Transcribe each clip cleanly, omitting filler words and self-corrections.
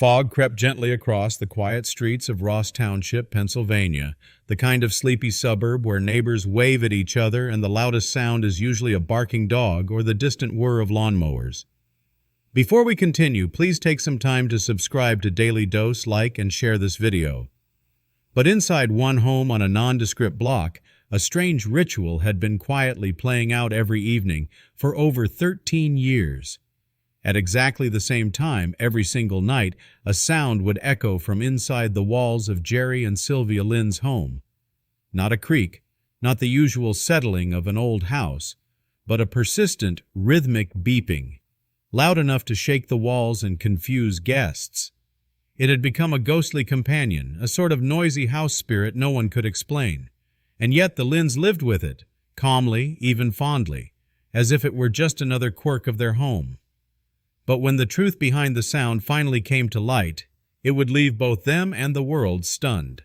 Fog crept gently across the quiet streets of Ross Township, Pennsylvania, the kind of sleepy suburb where neighbors wave at each other and the loudest sound is usually a barking dog or the distant whir of lawnmowers. Before we continue, please take some time to subscribe to Dailydose, like, and share this video. But inside one home on a nondescript block, a strange ritual had been quietly playing out every evening for over 13 years. At exactly the same time, every single night, a sound would echo from inside the walls of Jerry and Sylvia Lynn's home. Not a creak, not the usual settling of an old house, but a persistent, rhythmic beeping, loud enough to shake the walls and confuse guests. It had become a ghostly companion, a sort of noisy house spirit no one could explain. And yet the Lynns lived with it, calmly, even fondly, as if it were just another quirk of their home. But when the truth behind the sound finally came to light, it would leave both them and the world stunned.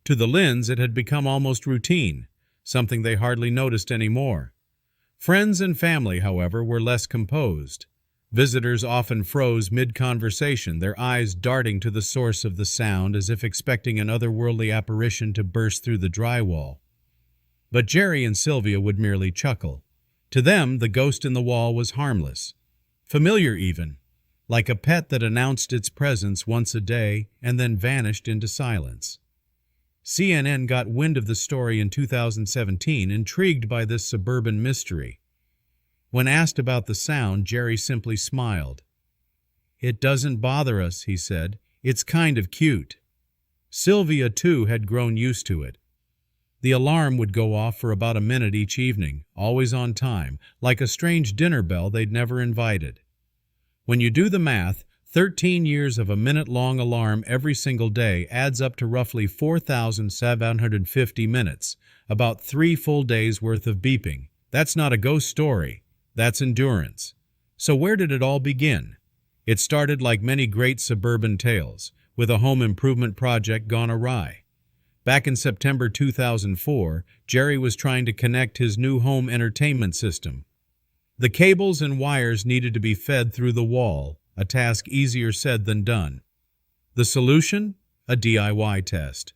To the Lynns it had become almost routine, something they hardly noticed anymore. Friends and family, however, were less composed. Visitors often froze mid-conversation, their eyes darting to the source of the sound as if expecting an otherworldly apparition to burst through the drywall. But Jerry and Sylvia would merely chuckle. To them, the ghost in the wall was harmless. Familiar even, like a pet that announced its presence once a day and then vanished into silence. CNN got wind of the story in 2017, intrigued by this suburban mystery. When asked about the sound, Jerry simply smiled. "It doesn't bother us," he said. "It's kind of cute." Sylvia, too, had grown used to it. The alarm would go off for about a minute each evening, always on time, like a strange dinner bell they'd never invited. When you do the math, 13 years of a minute-long alarm every single day adds up to roughly 4,750 minutes, about 3 full days' worth of beeping. That's not a ghost story. That's endurance. So where did it all begin? It started like many great suburban tales, with a home improvement project gone awry. Back in September 2004, Jerry was trying to connect his new home entertainment system. The cables and wires needed to be fed through the wall, a task easier said than done. The solution? A DIY test.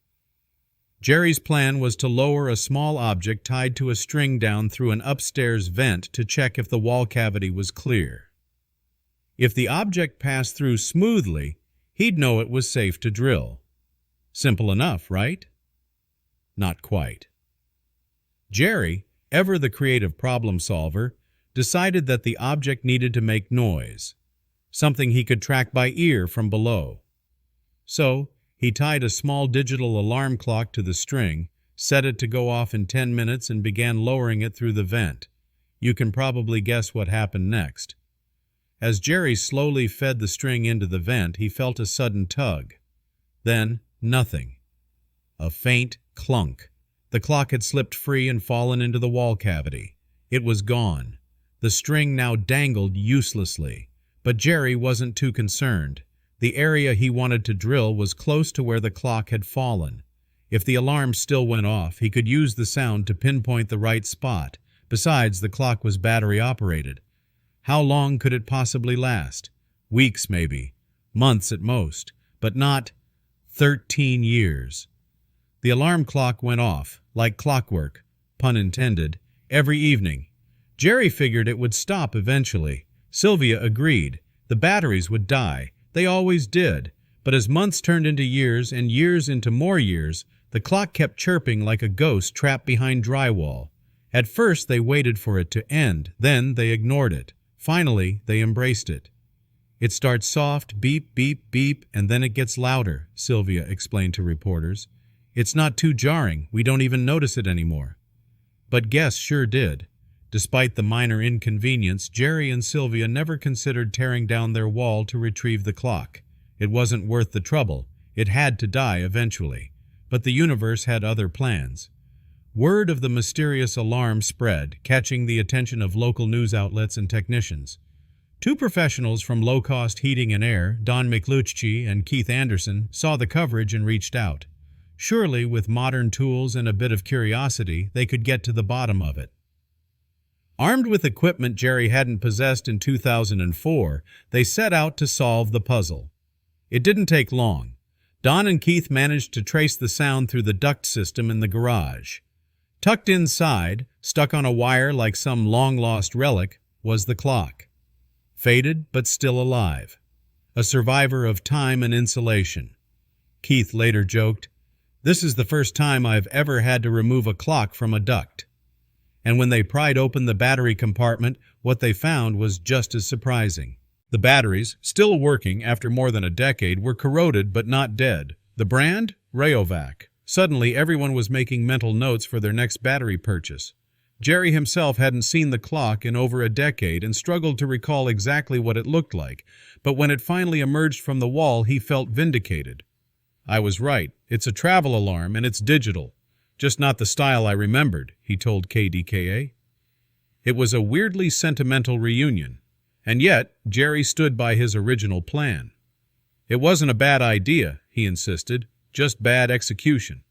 Jerry's plan was to lower a small object tied to a string down through an upstairs vent to check if the wall cavity was clear. If the object passed through smoothly, he'd know it was safe to drill. Simple enough, right? Not quite. Jerry, ever the creative problem solver, decided that the object needed to make noise, something he could track by ear from below. So, he tied a small digital alarm clock to the string, set it to go off in 10 minutes, and began lowering it through the vent. You can probably guess what happened next. As Jerry slowly fed the string into the vent, he felt a sudden tug. Then, nothing. A faint clunk. The clock had slipped free and fallen into the wall cavity. It was gone. The string now dangled uselessly. But Jerry wasn't too concerned. The area he wanted to drill was close to where the clock had fallen. If the alarm still went off, he could use the sound to pinpoint the right spot. Besides, the clock was battery-operated. How long could it possibly last? Weeks, maybe. Months at most. But not 13 years. The alarm clock went off, like clockwork, pun intended, every evening. Jerry figured it would stop eventually. Sylvia agreed. The batteries would die. They always did. But as months turned into years and years into more years, the clock kept chirping like a ghost trapped behind drywall. At first they waited for it to end, then they ignored it. Finally, they embraced it. "It starts soft, beep, beep, beep, and then it gets louder," Sylvia explained to reporters. "It's not too jarring, we don't even notice it anymore." But guests sure did. Despite the minor inconvenience, Jerry and Sylvia never considered tearing down their wall to retrieve the clock. It wasn't worth the trouble. It had to die eventually. But the universe had other plans. Word of the mysterious alarm spread, catching the attention of local news outlets and technicians. 2 professionals from Low-Cost Heating and Air, Don McLuchie and Keith Anderson, saw the coverage and reached out. Surely, with modern tools and a bit of curiosity, they could get to the bottom of it. Armed with equipment Jerry hadn't possessed in 2004, they set out to solve the puzzle. It didn't take long. Don and Keith managed to trace the sound through the duct system in the garage. Tucked inside, stuck on a wire like some long-lost relic, was the clock. Faded, but still alive. A survivor of time and insulation. Keith later joked, "This is the first time I've ever had to remove a clock from a duct." And when they pried open the battery compartment, what they found was just as surprising. The batteries, still working after more than a decade, were corroded but not dead. The brand? Rayovac. Suddenly, everyone was making mental notes for their next battery purchase. Jerry himself hadn't seen the clock in over a decade and struggled to recall exactly what it looked like, but when it finally emerged from the wall, he felt vindicated. "I was right. It's a travel alarm and it's digital. Just not the style I remembered," he told KDKA. It was a weirdly sentimental reunion, and yet Jerry stood by his original plan. It wasn't a bad idea, he insisted, just bad execution.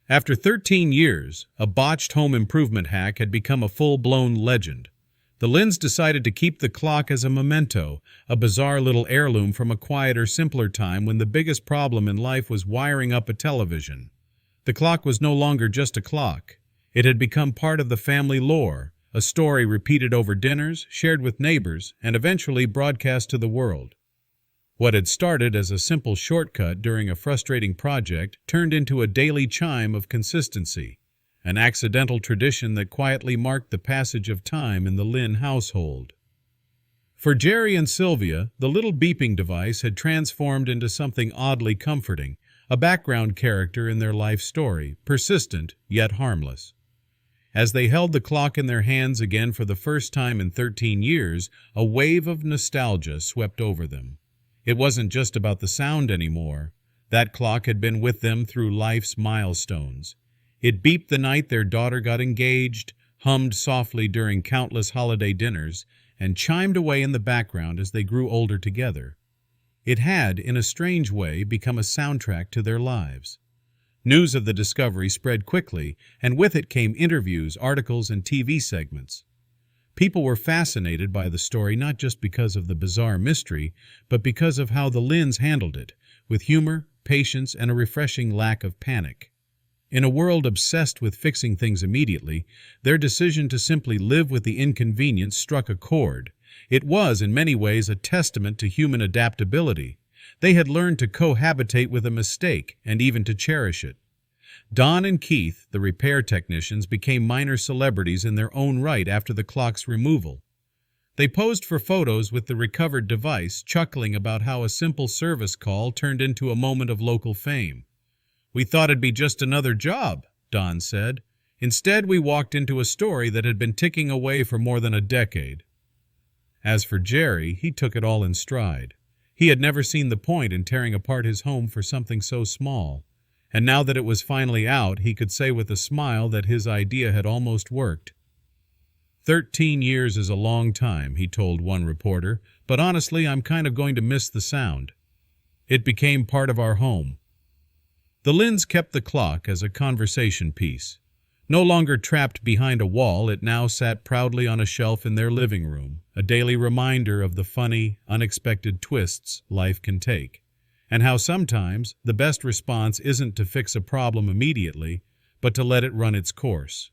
After 13 years, a botched home improvement hack had become a full-blown legend. The Lynns decided to keep the clock as a memento, a bizarre little heirloom from a quieter, simpler time when the biggest problem in life was wiring up a television. The clock was no longer just a clock. It had become part of the family lore, a story repeated over dinners, shared with neighbors, and eventually broadcast to the world. What had started as a simple shortcut during a frustrating project turned into a daily chime of consistency, an accidental tradition that quietly marked the passage of time in the Lynn household. For Jerry and Sylvia, the little beeping device had transformed into something oddly comforting, a background character in their life story, persistent yet harmless. As they held the clock in their hands again for the first time in 13 years, a wave of nostalgia swept over them. It wasn't just about the sound anymore. That clock had been with them through life's milestones. It beeped the night their daughter got engaged, hummed softly during countless holiday dinners, and chimed away in the background as they grew older together. It had, in a strange way, become a soundtrack to their lives. News of the discovery spread quickly, and with it came interviews, articles, and TV segments. People were fascinated by the story not just because of the bizarre mystery, but because of how the Lynns handled it, with humor, patience, and a refreshing lack of panic. In a world obsessed with fixing things immediately, their decision to simply live with the inconvenience struck a chord. It was, in many ways, a testament to human adaptability. They had learned to cohabitate with a mistake and even to cherish it. Don and Keith, the repair technicians, became minor celebrities in their own right after the clock's removal. They posed for photos with the recovered device, chuckling about how a simple service call turned into a moment of local fame. "We thought it'd be just another job," Don said. "Instead, we walked into a story that had been ticking away for more than a decade." As for Jerry, he took it all in stride. He had never seen the point in tearing apart his home for something so small. And now that it was finally out, he could say with a smile that his idea had almost worked. 13 years is a long time, he told one reporter, but honestly, I'm kind of going to miss the sound. It became part of our home. The Lynns kept the clock as a conversation piece. No longer trapped behind a wall, it now sat proudly on a shelf in their living room, a daily reminder of the funny, unexpected twists life can take, and how sometimes the best response isn't to fix a problem immediately, but to let it run its course.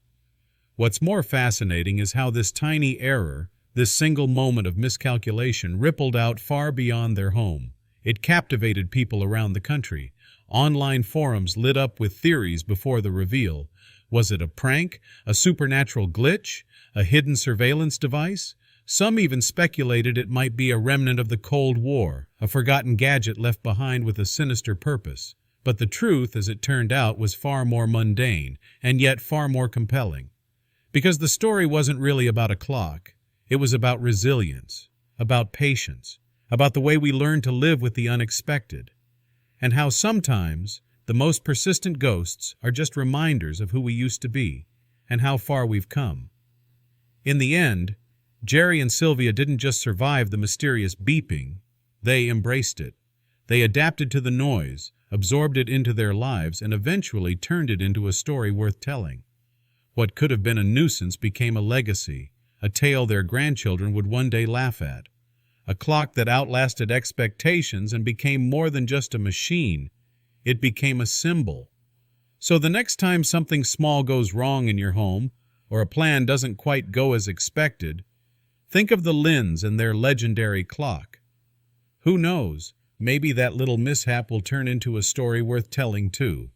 What's more fascinating is how this tiny error, this single moment of miscalculation, rippled out far beyond their home. It captivated people around the country. Online forums lit up with theories before the reveal. Was it a prank, a supernatural glitch, a hidden surveillance device? Some even speculated it might be a remnant of the Cold War, a forgotten gadget left behind with a sinister purpose. But the truth, as it turned out, was far more mundane, and yet far more compelling. Because the story wasn't really about a clock. It was about resilience, about patience, about the way we learn to live with the unexpected, and how sometimes the most persistent ghosts are just reminders of who we used to be and how far we've come. In the end, Jerry and Sylvia didn't just survive the mysterious beeping, they embraced it. They adapted to the noise, absorbed it into their lives, and eventually turned it into a story worth telling. What could have been a nuisance became a legacy, a tale their grandchildren would one day laugh at. a clock that outlasted expectations and became more than just a machine. It became a symbol. So the next time something small goes wrong in your home, or a plan doesn't quite go as expected, think of the Lynns and their legendary clock. Who knows, maybe that little mishap will turn into a story worth telling too.